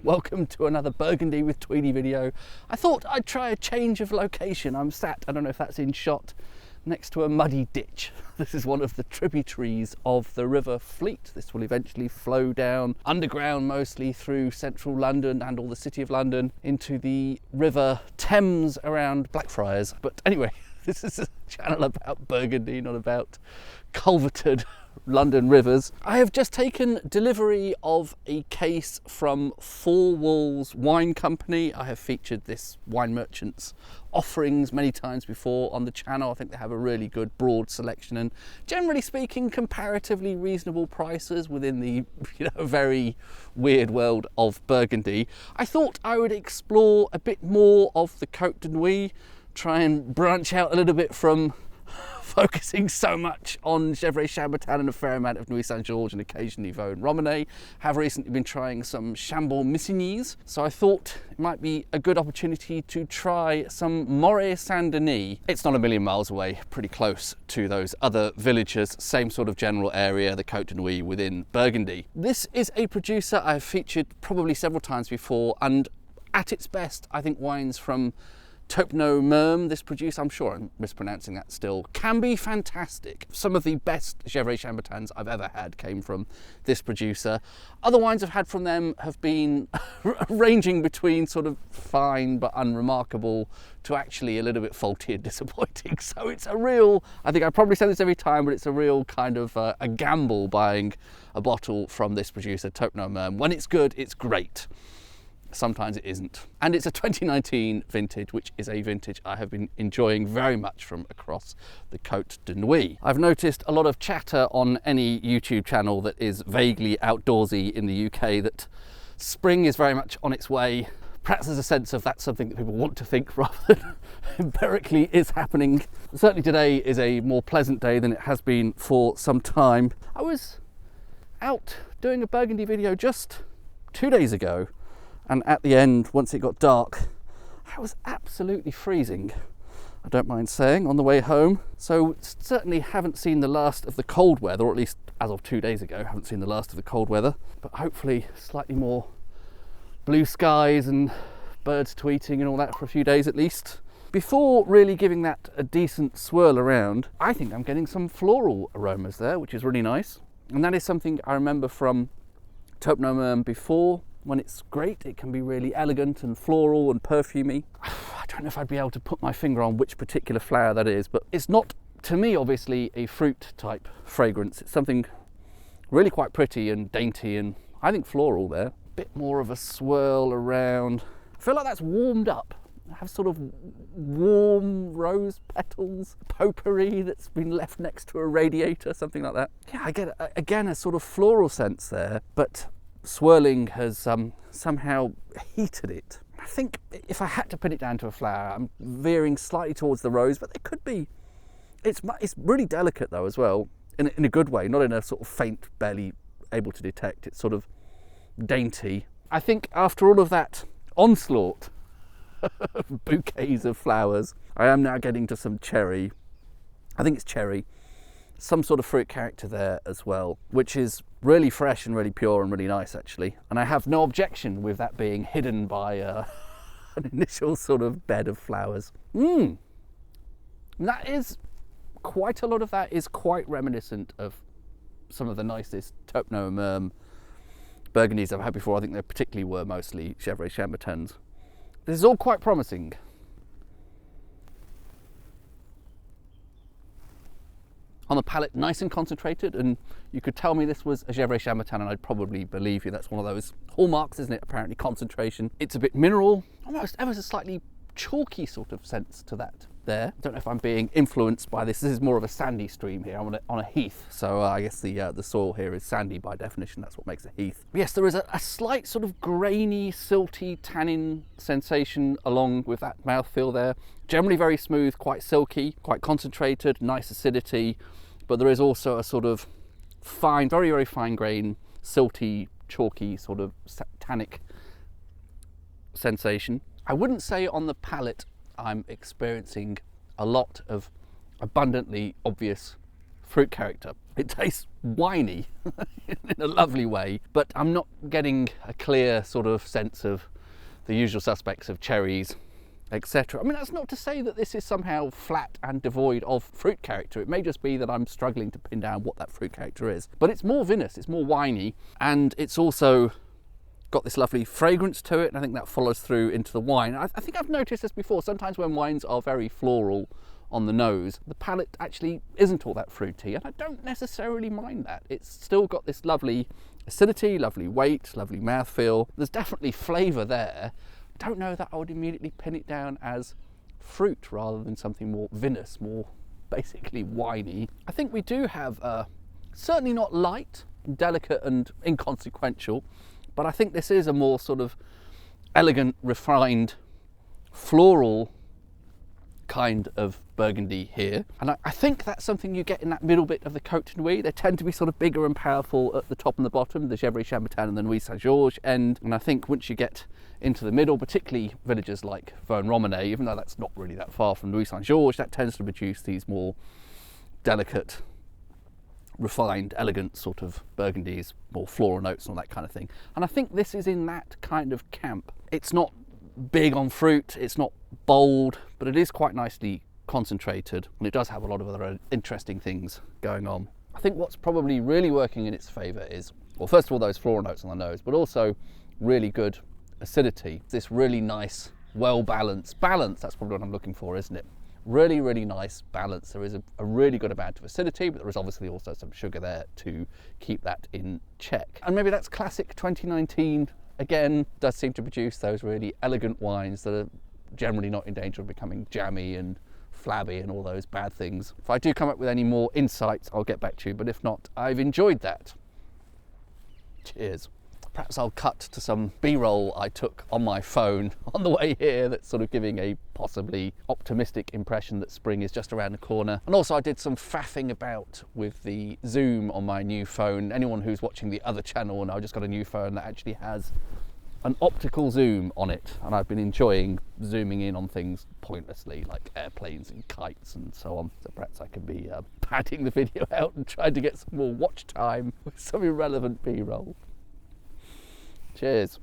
welcome to another Burgundy with Tweedy video. I thought I'd try a change of location. I'm sat, I don't know if that's in shot, next to a muddy ditch. This is one of the tributaries of the River Fleet. This will eventually flow down underground, mostly through central London and all the City of London, into the River Thames around Blackfriars. But anyway, this is a channel about Burgundy, not about culverted London rivers. I have just taken delivery of a case from Four Walls Wine Company. I have featured this wine merchant's offerings many times before on the channel. I think they have a really good broad selection and, generally speaking, comparatively reasonable prices within the very weird world of Burgundy. I thought I would explore a bit more of the Côte de Nuits, try and branch out a little bit from focusing so much on Gevrey Chambertin and a fair amount of Nuit Saint-Georges and occasionally Vaux and Romanée. Have recently been trying some Chambord Missignies, so I thought it might be a good opportunity to try some Morey Saint-Denis. It's not a million miles away, pretty close to those other villages, same sort of general area, the Côte de Nuits within Burgundy. This is a producer I've featured probably several times before, and at its best, I think wines from Taupenot Merme, this producer, I'm sure I'm mispronouncing that still, can be fantastic. Some of the best Gevrey Chambertins I've ever had came from this producer. Other wines I've had from them have been ranging between sort of fine but unremarkable to actually a little bit faulty and disappointing. So it's a real, I think I probably say this every time, but it's a real kind of a gamble buying a bottle from this producer, Taupenot Merme. When it's good, it's great. Sometimes it isn't. And it's a 2019 vintage, which is a vintage I have been enjoying very much from across the Côte de Nuits. I've noticed a lot of chatter on any YouTube channel that is vaguely outdoorsy in the UK that spring is very much on its way. Perhaps there's a sense of that's something that people want to think rather than empirically is happening. Certainly today is a more pleasant day than it has been for some time. I was out doing a Burgundy video just 2 days ago, and at the end, once it got dark, I was absolutely freezing, I don't mind saying, on the way home. So certainly haven't seen the last of the cold weather, or at least as of 2 days ago, haven't seen the last of the cold weather, but hopefully slightly more blue skies and birds tweeting and all that for a few days at least. Before really giving that a decent swirl around, I think I'm getting some floral aromas there, which is really nice. And that is something I remember from Taupenot Merme before. When it's great, it can be really elegant and floral and perfumey. I don't know if I'd be able to put my finger on which particular flower that is, but it's not, to me, obviously, a fruit type fragrance. It's something really quite pretty and dainty, and I think floral there. Bit more of a swirl around. I feel like that's warmed up. I have sort of warm rose petals, potpourri that's been left next to a radiator, something like that. Yeah, I get, again, a sort of floral sense there, but swirling has somehow heated it. I think if I had to pin it down to a flower, I'm veering slightly towards the rose, but it could be, it's really delicate though as well, in a good way, not in a sort of faint, barely able to detect. It's sort of dainty. I think after all of that onslaught of bouquets of flowers, I am now getting to some cherry. I think it's cherry. Some sort of fruit character there as well, which is really fresh and really pure and really nice actually. And I have no objection with that being hidden by an initial sort of bed of flowers. That is, quite a lot of that is quite reminiscent of some of the nicest Taupenot Merme Burgundies I've had before. I think they particularly were mostly Gevrey Chambertins. This is all quite promising. On the palate, nice and concentrated, and you could tell me this was a Gevrey Chambertin and I'd probably believe you. That's one of those hallmarks, isn't it? Apparently concentration. It's a bit mineral, almost ever so slightly chalky sort of sense to that there. I don't know if I'm being influenced by this. This is more of a sandy stream here. I'm on a heath, so I guess the soil here is sandy by definition. That's what makes a heath. Yes, there is a slight sort of grainy, silty tannin sensation along with that mouthfeel there. Generally very smooth, quite silky, quite concentrated, nice acidity, but there is also a sort of fine, very, very fine grain, silty, chalky, sort of tannic sensation. I wouldn't say on the palate I'm experiencing a lot of abundantly obvious fruit character. It tastes winey in a lovely way, but I'm not getting a clear sort of sense of the usual suspects of cherries, etc. I mean, that's not to say that this is somehow flat and devoid of fruit character. It may just be that I'm struggling to pin down what that fruit character is. But it's more vinous, it's more winey, and it's also got this lovely fragrance to it, and I think that follows through into the wine. I think I've noticed this before. Sometimes when wines are very floral on the nose, the palate actually isn't all that fruity, and I don't necessarily mind that. It's still got this lovely acidity, lovely weight, lovely mouthfeel. There's definitely flavour there. I don't know that I would immediately pin it down as fruit rather than something more vinous, more basically winey. I think we do have certainly not light, delicate and inconsequential, but I think this is a more sort of elegant, refined, floral kind of Burgundy here. And I think that's something you get in that middle bit of the Côte de Nuits. They tend to be sort of bigger and powerful at the top and the bottom, the Gevrey Chambertin and the Nuits Saint-Georges end. And I think once you get into the middle, particularly villages like Vosne-Romanée, even though that's not really that far from Nuits Saint-Georges, that tends to produce these more delicate, refined, elegant sort of Burgundies, more floral notes and all that kind of thing. And I think this is in that kind of camp. It's not big on fruit, it's not bold, but it is quite nicely concentrated, and it does have a lot of other interesting things going on. I think what's probably really working in its favour is, well, first of all, those floral notes on the nose, but also really good acidity. This really nice, well-balanced balance, that's probably what I'm looking for, isn't it? Really, really nice balance. There is a really good amount of acidity, but there is obviously also some sugar there to keep that in check. And maybe that's classic 2019. Again, does seem to produce those really elegant wines that are generally not in danger of becoming jammy and flabby and all those bad things. If I do come up with any more insights, I'll get back to you, but if not, I've enjoyed that. Cheers. Perhaps I'll cut to some B-roll I took on my phone on the way here that's sort of giving a possibly optimistic impression that spring is just around the corner. And also I did some faffing about with the zoom on my new phone. Anyone who's watching the other channel, and I just got a new phone that actually has an optical zoom on it, and I've been enjoying zooming in on things pointlessly, like airplanes and kites and so on. So perhaps I could be padding the video out and trying to get some more watch time with some irrelevant B-roll. Cheers.